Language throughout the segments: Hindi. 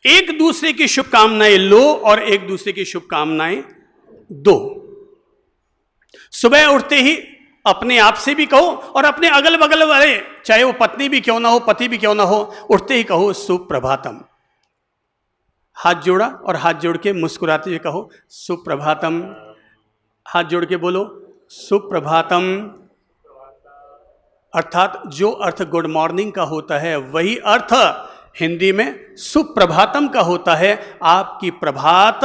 एक दूसरे की शुभकामनाएं लो और एक दूसरे की शुभकामनाएं दो। सुबह उठते ही अपने आप से भी कहो और अपने अगल बगल वाले, चाहे वो पत्नी भी क्यों ना हो, पति भी क्यों ना हो, उठते ही कहो सुप्रभातम। हाथ जोड़ा और हाथ जोड़ के मुस्कुराते हुए कहो सुप्रभातम। हाथ जोड़ के बोलो सुप्रभातम। अर्थात जो अर्थ गुड मॉर्निंग का होता है वही अर्थ हिंदी में सुप्रभातम का होता है। आपकी प्रभात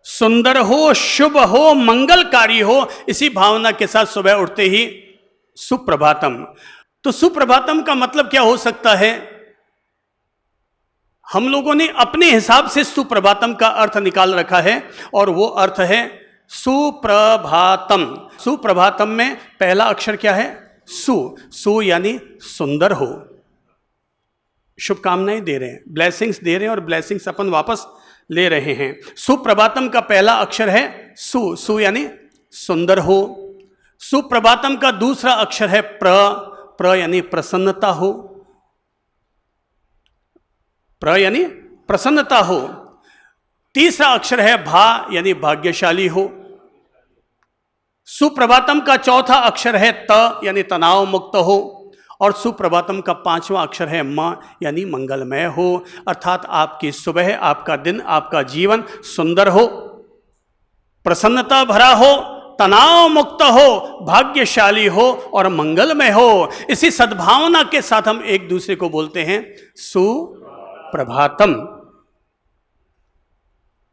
सुंदर हो, शुभ हो, मंगलकारी हो, इसी भावना के साथ सुबह उठते ही सुप्रभातम। तो सुप्रभातम का मतलब क्या हो सकता है? हम लोगों ने अपने हिसाब से सुप्रभातम का अर्थ निकाल रखा है और वो अर्थ है सुप्रभातम। सुप्रभातम में पहला अक्षर क्या है? सु। सु यानी सुंदर हो। शुभकामनाएं दे रहे हैं, ब्लेसिंग्स दे रहे हैं और ब्लेसिंग्स अपन वापस ले रहे हैं। सुप्रभातम का पहला अक्षर है सु। सु यानी सुंदर हो। सुप्रभातम का दूसरा अक्षर है प्र। प्र यानी प्रसन्नता हो। प्र यानी प्रसन्नता हो। तीसरा अक्षर है भा यानी भाग्यशाली हो। सुप्रभातम का चौथा अक्षर है त यानी तनाव मुक्त हो। और सुप्रभातम का पांचवा अक्षर है म यानी मंगलमय हो। अर्थात आपकी सुबह, आपका दिन, आपका जीवन सुंदर हो, प्रसन्नता भरा हो, तनाव मुक्त हो, भाग्यशाली हो और मंगलमय हो। इसी सद्भावना के साथ हम एक दूसरे को बोलते हैं सुप्रभातम।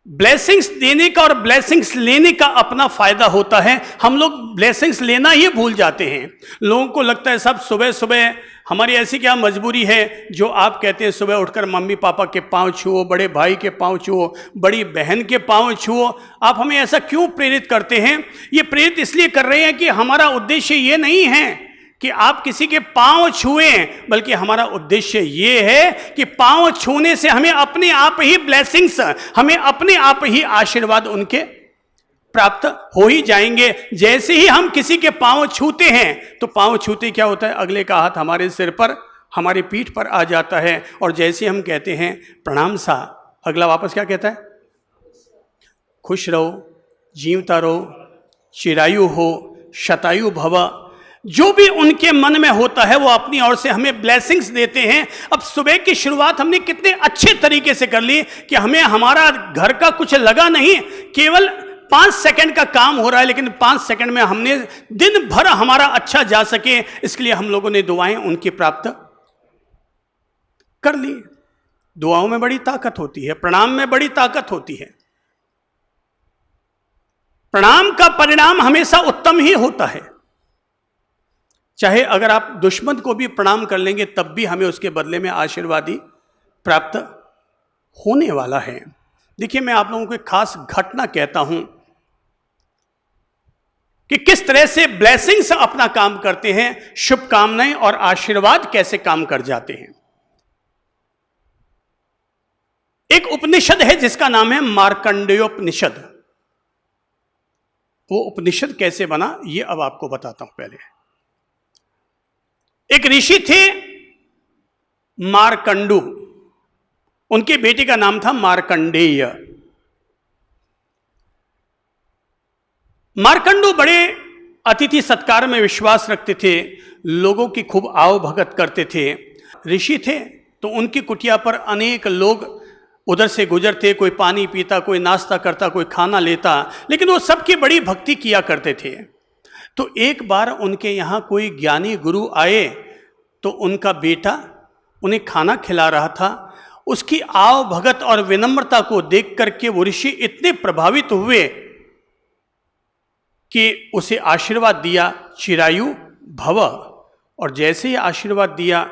ब्लेसिंग्स देने का और ब्लेसिंग्स लेने का अपना फायदा होता है। हम लोग ब्लेसिंग्स लेना ही भूल जाते हैं। लोगों को लगता है सब सुबह सुबह, हमारी ऐसी क्या मजबूरी है जो आप कहते हैं सुबह उठकर मम्मी पापा के पांव छुओ, बड़े भाई के पांव छुओ, बड़ी बहन के पांव छुओ। आप हमें ऐसा क्यों प्रेरित करते हैं? ये प्रेरित इसलिए कर रहे हैं कि हमारा उद्देश्य ये नहीं है कि आप किसी के पांव छुएं, बल्कि हमारा उद्देश्य ये है कि पांव छूने से हमें अपने आप ही ब्लेसिंग्स, हमें अपने आप ही आशीर्वाद उनके प्राप्त हो ही जाएंगे। जैसे ही हम किसी के पांव छूते हैं तो पांव छूते क्या होता है? अगले का हाथ हमारे सिर पर, हमारी पीठ पर आ जाता है और जैसे हम कहते हैं प्रणाम सा, अगला वापस क्या कहता है? खुश रहो, जीवता रहो, चिरायु हो, शतायु भव। जो भी उनके मन में होता है वो अपनी ओर से हमें ब्लेसिंग्स देते हैं। अब सुबह की शुरुआत हमने कितने अच्छे तरीके से कर ली कि हमें हमारा घर का कुछ लगा नहीं, केवल 5 सेकंड का काम हो रहा है, लेकिन 5 सेकंड में हमने दिन भर हमारा अच्छा जा सके, इसके लिए हम लोगों ने दुआएं उनकी प्राप्त कर ली। दुआओं में बड़ी ताकत होती है, प्रणाम में बड़ी ताकत होती है। प्रणाम का परिणाम हमेशा उत्तम ही होता है। चाहे अगर आप दुश्मन को भी प्रणाम कर लेंगे तब भी हमें उसके बदले में आशीर्वाद ही प्राप्त होने वाला है। देखिए, मैं आप लोगों को एक खास घटना कहता हूं कि किस तरह से ब्लेसिंग्स अपना काम करते हैं, शुभकामनाएं और आशीर्वाद कैसे काम कर जाते हैं। एक उपनिषद है जिसका नाम है मार्कंडेयोपनिषद। वो उपनिषद कैसे बना ये अब आपको बताता हूं। पहले एक ऋषि थे मार्कंडू, उनके बेटे का नाम था मार्कंडेय। मार्कंडू बड़े अतिथि सत्कार में विश्वास रखते थे, लोगों की खूब आव भगत करते थे। ऋषि थे तो उनकी कुटिया पर अनेक लोग उधर से गुजरते, कोई पानी पीता, कोई नाश्ता करता, कोई खाना लेता, लेकिन वो सबकी बड़ी भक्ति किया करते थे। तो एक बार उनके यहाँ कोई ज्ञानी गुरु आए तो उनका बेटा उन्हें खाना खिला रहा था। उसकी आव भगत और विनम्रता को देख करके वो ऋषि इतने प्रभावित हुए कि उसे आशीर्वाद दिया चिरायु भव। और जैसे ही आशीर्वाद दिया,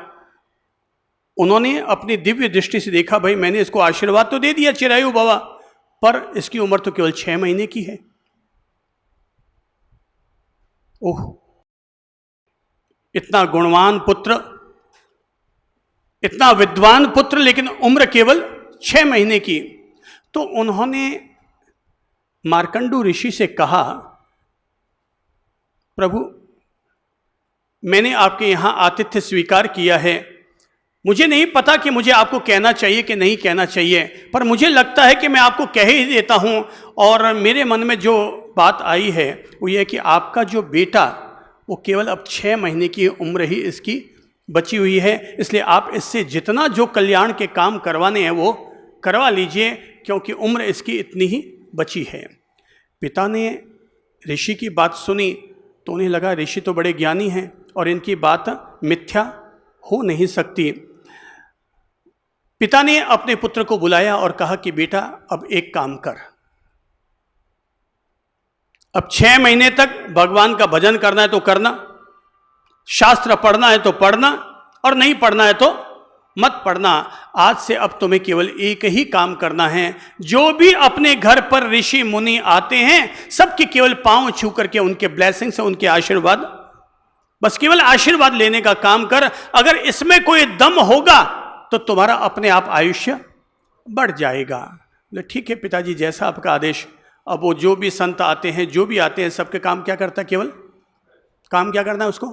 उन्होंने अपनी दिव्य दृष्टि से देखा, भाई मैंने इसको आशीर्वाद तो दे दिया चिरायु भव, पर इसकी उम्र तो केवल 6 महीने की है। ओह, इतना गुणवान पुत्र, इतना विद्वान पुत्र, लेकिन उम्र केवल 6 महीने की। तो उन्होंने मार्कंडू ऋषि से कहा, प्रभु मैंने आपके यहाँ आतिथ्य स्वीकार किया है, मुझे नहीं पता कि मुझे आपको कहना चाहिए कि नहीं कहना चाहिए, पर मुझे लगता है कि मैं आपको कह ही देता हूँ। और मेरे मन में जो बात आई है वो ये कि आपका जो बेटा वो केवल अब 6 महीने की उम्र ही इसकी बची हुई है, इसलिए आप इससे जितना जो कल्याण के काम करवाने हैं वो करवा लीजिए, क्योंकि उम्र इसकी इतनी ही बची है। पिता ने ऋषि की बात सुनी तो उन्हें लगा ऋषि तो बड़े ज्ञानी हैं और इनकी बात मिथ्या हो नहीं सकती। पिता ने अपने पुत्र को बुलाया और कहा कि बेटा अब एक काम कर, अब 6 महीने तक भगवान का भजन करना है तो करना, शास्त्र पढ़ना है तो पढ़ना और नहीं पढ़ना है तो मत पढ़ना। आज से अब तुम्हें केवल एक ही काम करना है, जो भी अपने घर पर ऋषि मुनि आते हैं सबके केवल पांव छू करके उनके ब्लेसिंग से, उनके आशीर्वाद, बस केवल आशीर्वाद लेने का काम कर। अगर इसमें कोई दम होगा तो तुम्हारा अपने आप आयुष्य बढ़ जाएगा। बोले ठीक है पिताजी, जैसा आपका आदेश। अब वो जो भी संत आते हैं, जो भी आते हैं, सबके काम क्या करता है? केवल काम क्या करना है? उसको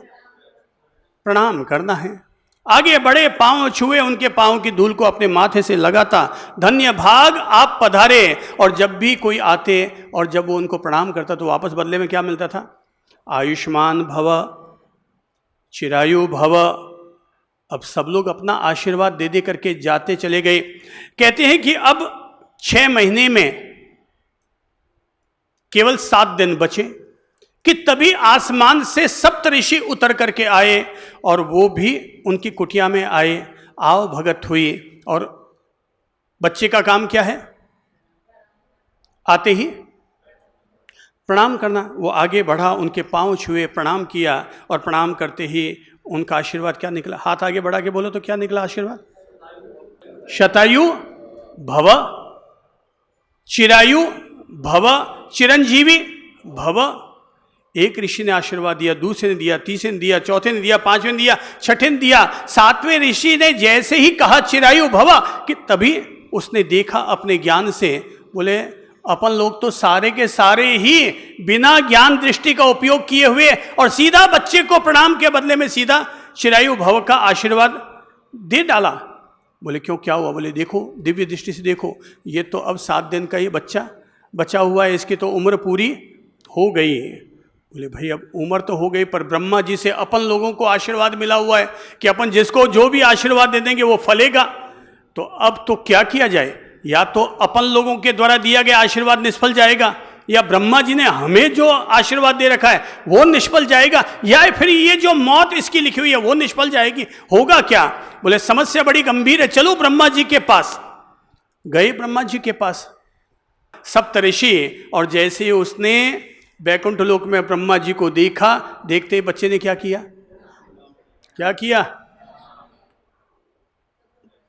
प्रणाम करना है। आगे बड़े, पांव छुए, उनके पांव की धूल को अपने माथे से लगाता, धन्य भाग आप पधारे। और जब भी कोई आते और जब वो उनको प्रणाम करता तो वापस बदले में क्या मिलता था? आयुष्मान भव, चिरायु भव। अब सब लोग अपना आशीर्वाद दे दे करके जाते चले गए। कहते हैं कि अब 6 महीने में केवल 7 दिन बचे कि तभी आसमान से सप्तऋषि उतर करके आए और वो भी उनकी कुटिया में आए। आओ भगत हुई। और बच्चे का काम क्या है? आते ही प्रणाम करना। वो आगे बढ़ा, उनके पांव छुए, प्रणाम किया और प्रणाम करते ही उनका आशीर्वाद क्या निकला? हाथ आगे बढ़ा के बोलो तो क्या निकला आशीर्वाद? शतायु भव, चिरायु भव, चिरंजीवी भव। एक ऋषि ने आशीर्वाद दिया, दूसरे ने दिया, तीसरे ने दिया, चौथे ने दिया, पांचवें ने दिया, छठे ने दिया। 7वें ऋषि ने जैसे ही कहा चिरायु भव कि तभी उसने देखा अपने ज्ञान से, बोले अपन लोग तो सारे के सारे ही बिना ज्ञान दृष्टि का उपयोग किए हुए और सीधा बच्चे को प्रणाम के बदले में सीधा चिरायु भव का आशीर्वाद दे डाला। बोले क्यों, क्या हुआ? बोले देखो, दिव्य दृष्टि से देखो, ये तो अब 7 दिन का ही बच्चा बचा हुआ है, इसकी तो उम्र पूरी हो गई। बोले भाई अब उम्र तो हो गई, पर ब्रह्मा जी से अपन लोगों को आशीर्वाद मिला हुआ है कि अपन जिसको जो भी आशीर्वाद दे देंगे वो फलेगा। तो अब तो क्या किया जाए? या तो अपन लोगों के द्वारा दिया गया आशीर्वाद निष्फल जाएगा, या ब्रह्मा जी ने हमें जो आशीर्वाद दे रखा है वो निष्फल जाएगा, या फिर ये जो मौत इसकी लिखी हुई है वो निष्फल जाएगी। होगा क्या? बोले समस्या बड़ी गंभीर है, चलो ब्रह्मा जी के पास। गए ब्रह्मा जी के पास सप्तऋषि, और जैसे ही उसने वैकुंठ लोक में ब्रह्मा जी को देखा, देखते ही बच्चे ने क्या किया? क्या किया?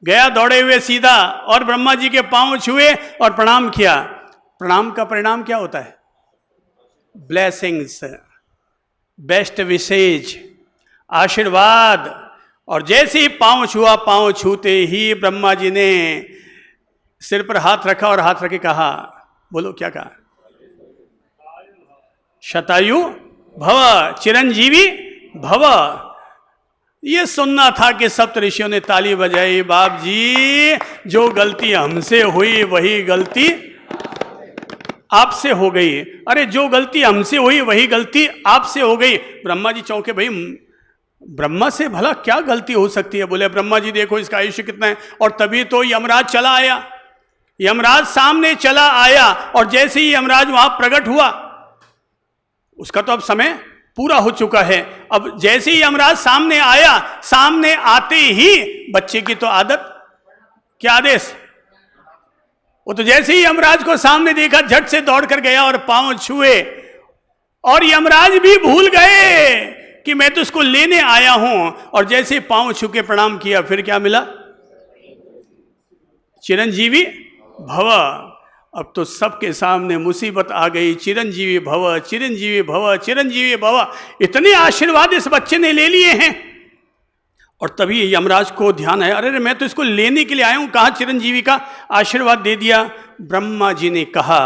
गया दौड़े हुए सीधा और ब्रह्मा जी के पांव छुए और प्रणाम किया। प्रणाम का परिणाम क्या होता है? ब्लेसिंग्स, बेस्ट विशेज, आशीर्वाद। और जैसे ही पांव छुआ, पांव छूते ही ब्रह्मा जी ने सिर पर हाथ रखा और हाथ रखे कहा, बोलो क्या कहा? शतायु भव, चिरंजीवी भव। ये सुनना था कि सप्तऋषियों ने ताली बजाई। बाप जी, जो गलती हमसे हुई वही गलती आपसे हो गई। अरे जो गलती हमसे हुई वही गलती आपसे हो गई। ब्रह्मा जी चौंके, भाई ब्रह्मा से भला क्या गलती हो सकती है? बोले ब्रह्मा जी देखो इसका आयुष्य कितना है। और तभी तो यमराज चला आया, यमराज सामने चला आया, और जैसे ही यमराज वहां प्रकट हुआ, उसका तो अब समय पूरा हो चुका है। अब जैसे ही यमराज सामने आया, सामने आते ही बच्चे की तो आदत, क्या आदेश? वो तो जैसे ही यमराज को सामने देखा झट से दौड़ कर गया और पांव छुए। और यमराज भी भूल गए कि मैं तो इसको लेने आया हूं। और जैसे ही पांव छू के प्रणाम किया, फिर क्या मिला? चिरंजीवी भव। अब तो सबके सामने मुसीबत आ गई। चिरंजीवी भव, चिरंजीवी भव, चिरंजीवी भव। इतने आशीर्वाद इस बच्चे ने ले लिए हैं। और तभी यमराज को ध्यान आया, अरे मैं तो इसको लेने के लिए आया हूं, कहां चिरंजीवी का आशीर्वाद दे दिया। ब्रह्मा जी ने कहा,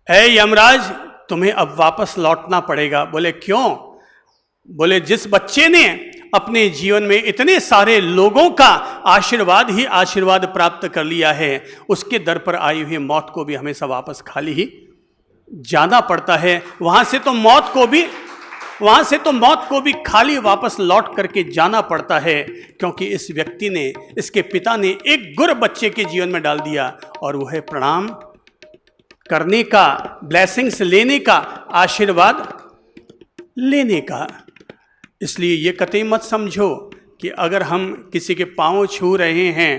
ऐ यमराज तुम्हें अब वापस लौटना पड़ेगा। बोले क्यों? बोले जिस बच्चे ने अपने जीवन में इतने सारे लोगों का आशीर्वाद ही आशीर्वाद प्राप्त कर लिया है, उसके दर पर आई हुई मौत को भी हमेशा वापस खाली ही जाना पड़ता है। वहां से तो मौत को भी खाली वापस लौट करके जाना पड़ता है, क्योंकि इस व्यक्ति ने, इसके पिता ने एक गुर बच्चे के जीवन में डाल दिया, और वह है प्रणाम करने का, ब्लेसिंग्स लेने का, आशीर्वाद लेने का। इसलिए ये कतई मत समझो कि अगर हम किसी के पांव छू रहे हैं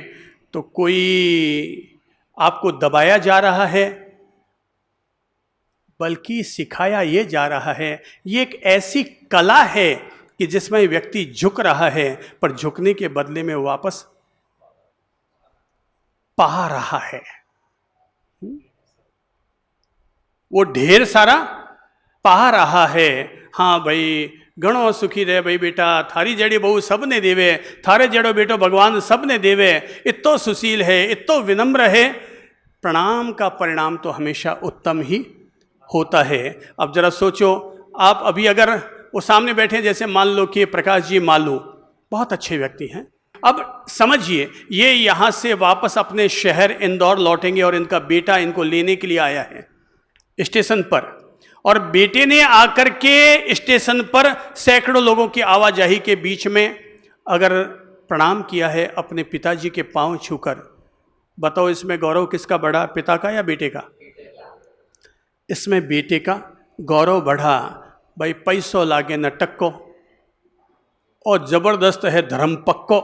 तो कोई आपको दबाया जा रहा है, बल्कि सिखाया ये जा रहा है। ये एक ऐसी कला है कि जिसमें व्यक्ति झुक रहा है, पर झुकने के बदले में वापस पा रहा है। वो ढेर सारा पा रहा है। हाँ भाई, घणो सुखी रहे भाई बेटा, थारी जड़ी बहू सब ने देवे, थारे जड़ो बेटो भगवान सब ने देवे, इतो सुशील है, इतो विनम्र है। प्रणाम का परिणाम तो हमेशा उत्तम ही होता है। अब जरा सोचो, आप अभी अगर वो सामने बैठे, जैसे मान लो कि प्रकाश जी मालू बहुत अच्छे व्यक्ति हैं, अब समझिए ये यहाँ से वापस अपने शहर इंदौर लौटेंगे और इनका बेटा इनको लेने के लिए आया है स्टेशन पर, और बेटे ने आकर के स्टेशन पर सैकड़ों लोगों की आवाजाही के बीच में अगर प्रणाम किया है अपने पिताजी के पांव छूकर, बताओ इसमें गौरव किसका बढ़ा, पिता का या बेटे का? इसमें बेटे का गौरव बढ़ा। भाई पैसों लागे न टक्को और जबरदस्त है धर्म पक्को,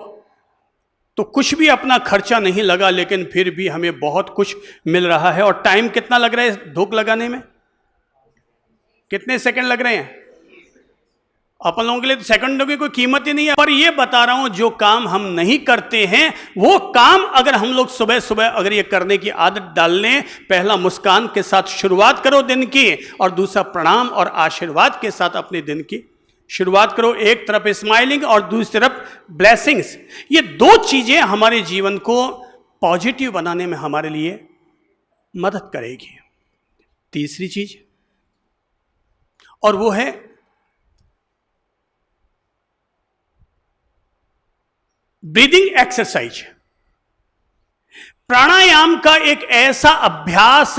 तो कुछ भी अपना खर्चा नहीं लगा, लेकिन फिर भी हमें बहुत कुछ मिल रहा है। और टाइम कितना लग रहा है धूप लगाने में? कितने सेकंड लग रहे हैं? अपन लोगों के लिए तो सेकंडों की कोई कीमत ही नहीं है। पर ये बता रहा हूं, जो काम हम नहीं करते हैं वो काम अगर हम लोग सुबह सुबह अगर ये करने की आदत डाल लें, पहला मुस्कान के साथ शुरुआत करो दिन की, और दूसरा प्रणाम और आशीर्वाद के साथ अपने दिन की शुरुआत करो। एक तरफ स्माइलिंग और दूसरी तरफ ब्लेसिंग्स, ये दो चीजें हमारे जीवन को पॉजिटिव बनाने में हमारे लिए मदद करेगी। तीसरी चीज, और वो है ब्रीदिंग एक्सरसाइज। प्राणायाम का एक ऐसा अभ्यास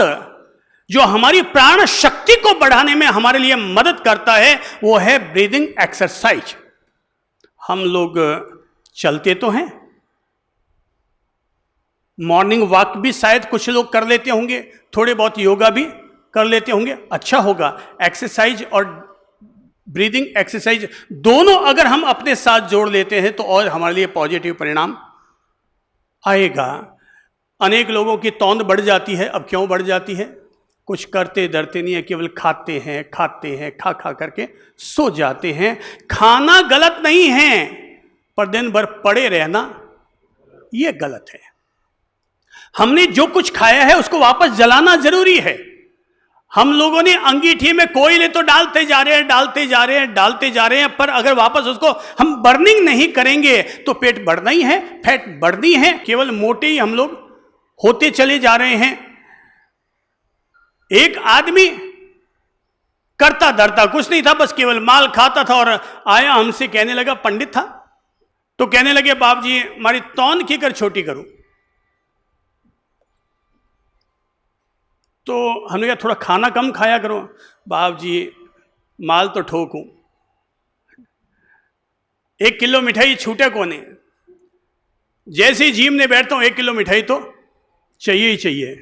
जो हमारी प्राण शक्ति को बढ़ाने में हमारे लिए मदद करता है, वो है ब्रीदिंग एक्सरसाइज। हम लोग चलते तो हैं, मॉर्निंग वॉक भी शायद कुछ लोग कर लेते होंगे, थोड़े बहुत योगा भी कर लेते होंगे, अच्छा होगा। एक्सरसाइज और ब्रीदिंग एक्सरसाइज दोनों अगर हम अपने साथ जोड़ लेते हैं तो और हमारे लिए पॉजिटिव परिणाम आएगा। अनेक लोगों की तौंद बढ़ जाती है। अब क्यों बढ़ जाती है? कुछ करते डरते नहीं है, केवल खाते हैं, खा खा करके सो जाते हैं। खाना गलत नहीं है, पर दिन भर पड़े रहना यह गलत है। हमने जो कुछ खाया है उसको वापस जलाना जरूरी है। हम लोगों ने अंगीठी में कोयले तो डालते जा रहे हैं, पर अगर वापस उसको हम बर्निंग नहीं करेंगे तो पेट बढ़ना ही है, फैट बढ़नी है, केवल मोटे ही हम लोग होते चले जा रहे हैं। एक आदमी करता धरता कुछ नहीं था, बस केवल माल खाता था, और आया हमसे कहने लगा, पंडित था तो कहने लगे, बाप जी हमारी तौन की कर छोटी करूं। तो हमने कहा थोड़ा खाना कम खाया करो। बाप जी माल तो ठोकूं, 1 किलो मिठाई छूटे कोने, जैसे ही जीम ने बैठता हूं 1 किलो मिठाई तो चाहिए ही चाहिए।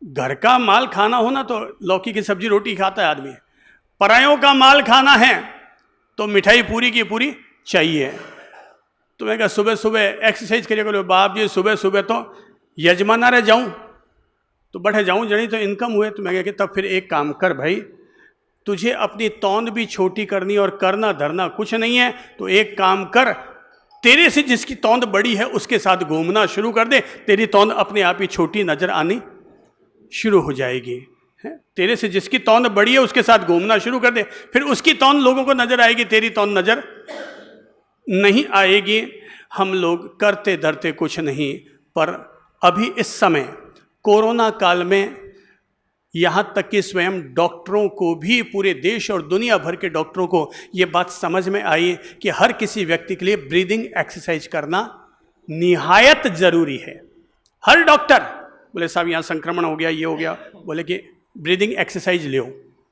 घर का माल खाना हो ना तो लौकी की सब्जी रोटी खाता है आदमी, परायों का माल खाना है तो मिठाई पूरी की पूरी चाहिए। तो मैं कहा सुबह सुबह एक्सरसाइज करिए करो। बाप जी सुबह सुबह तो यजमाना रह जाऊं तो बैठे जाऊं, जड़ी तो इनकम हुए। तो मैं कहा कि तब फिर एक काम कर भाई, तुझे अपनी तौंद भी छोटी करनी और करना धरना कुछ नहीं है, तो एक काम कर, तेरे से जिसकी तौंद बड़ी है उसके साथ घूमना शुरू कर दे, तेरी तौंद अपने आप ही छोटी नजर आनी शुरू हो जाएगी। तेरे से जिसकी तौंद बड़ी है उसके साथ घूमना शुरू कर दे, फिर उसकी तौंद लोगों को नजर आएगी, तेरी तौंद नजर नहीं आएगी। हम लोग करते धरते कुछ नहीं, पर अभी इस समय कोरोना काल में यहाँ तक कि स्वयं डॉक्टरों को भी, पूरे देश और दुनिया भर के डॉक्टरों को ये बात समझ में आई कि हर किसी व्यक्ति के लिए ब्रीदिंग एक्सरसाइज करना निहायत ज़रूरी है। हर डॉक्टर बोले साहब यहाँ संक्रमण हो गया, ये हो गया, बोले कि ब्रीदिंग एक्सरसाइज लो।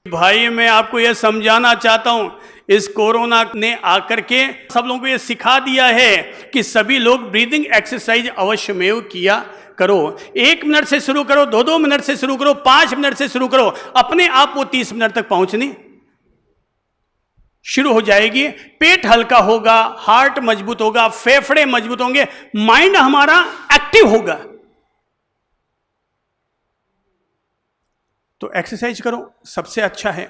भाई मैं आपको ये समझाना चाहता हूँ, इस कोरोना ने आकर के सब लोगों को ये सिखा दिया है कि सभी लोग ब्रीदिंग एक्सरसाइज अवश्यमेव किया करो। 1 मिनट से शुरू करो, 2-2 मिनट से शुरू करो, 5 मिनट से शुरू करो, अपने आप वो 30 मिनट तक पहुंचनी शुरू हो जाएगी। पेट हल्का होगा, हार्ट मजबूत होगा, फेफड़े मजबूत होंगे, माइंड हमारा एक्टिव होगा। तो एक्सरसाइज करो, सबसे अच्छा है।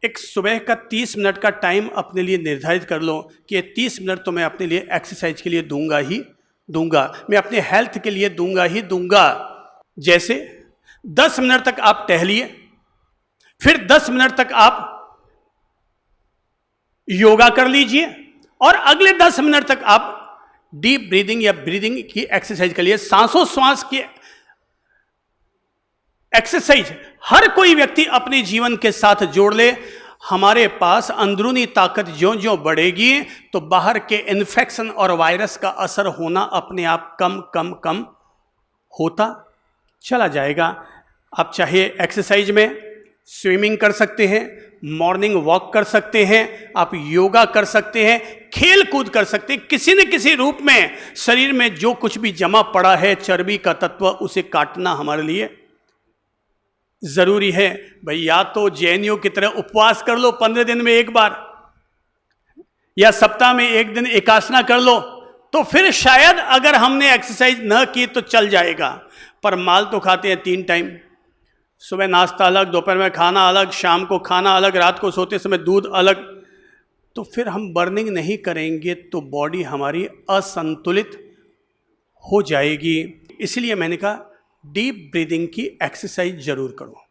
एक सुबह का 30 मिनट का टाइम अपने लिए निर्धारित कर लो कि ये 30 मिनट तो मैं अपने लिए एक्सरसाइज के लिए दूंगा ही दूंगा, मैं अपने हेल्थ के लिए दूंगा ही दूंगा। जैसे 10 मिनट तक आप टहलिए, फिर 10 मिनट तक आप योगा कर लीजिए, और अगले 10 मिनट तक आप डीप ब्रीदिंग या ब्रीदिंग की एक्सरसाइज के लिए, सांसों श्वास की एक्सरसाइज हर कोई व्यक्ति अपने जीवन के साथ जोड़ ले। हमारे पास अंदरूनी ताकत ज्यों ज्यों बढ़ेगी तो बाहर के इन्फेक्शन और वायरस का असर होना अपने आप कम कम कम होता चला जाएगा। आप चाहे एक्सरसाइज में स्विमिंग कर सकते हैं, मॉर्निंग वॉक कर सकते हैं, आप योगा कर सकते हैं, खेल कूद कर सकते हैं। किसी न किसी रूप में शरीर में जो कुछ भी जमा पड़ा है चर्बी का तत्व, उसे काटना हमारे लिए जरूरी है। भाई या तो जैनियों की तरह उपवास कर लो 15 दिन में एक बार, या सप्ताह में 1 दिन एकासना कर लो, तो फिर शायद अगर हमने एक्सरसाइज न की तो चल जाएगा। पर माल तो खाते हैं 3 टाइम, सुबह नाश्ता अलग, दोपहर में खाना अलग, शाम को खाना अलग, रात को सोते समय दूध अलग। तो फिर हम बर्निंग नहीं करेंगे तो बॉडी हमारी असंतुलित हो जाएगी। इसलिए मैंने कहा डीप ब्रीदिंग की एक्सरसाइज जरूर करो।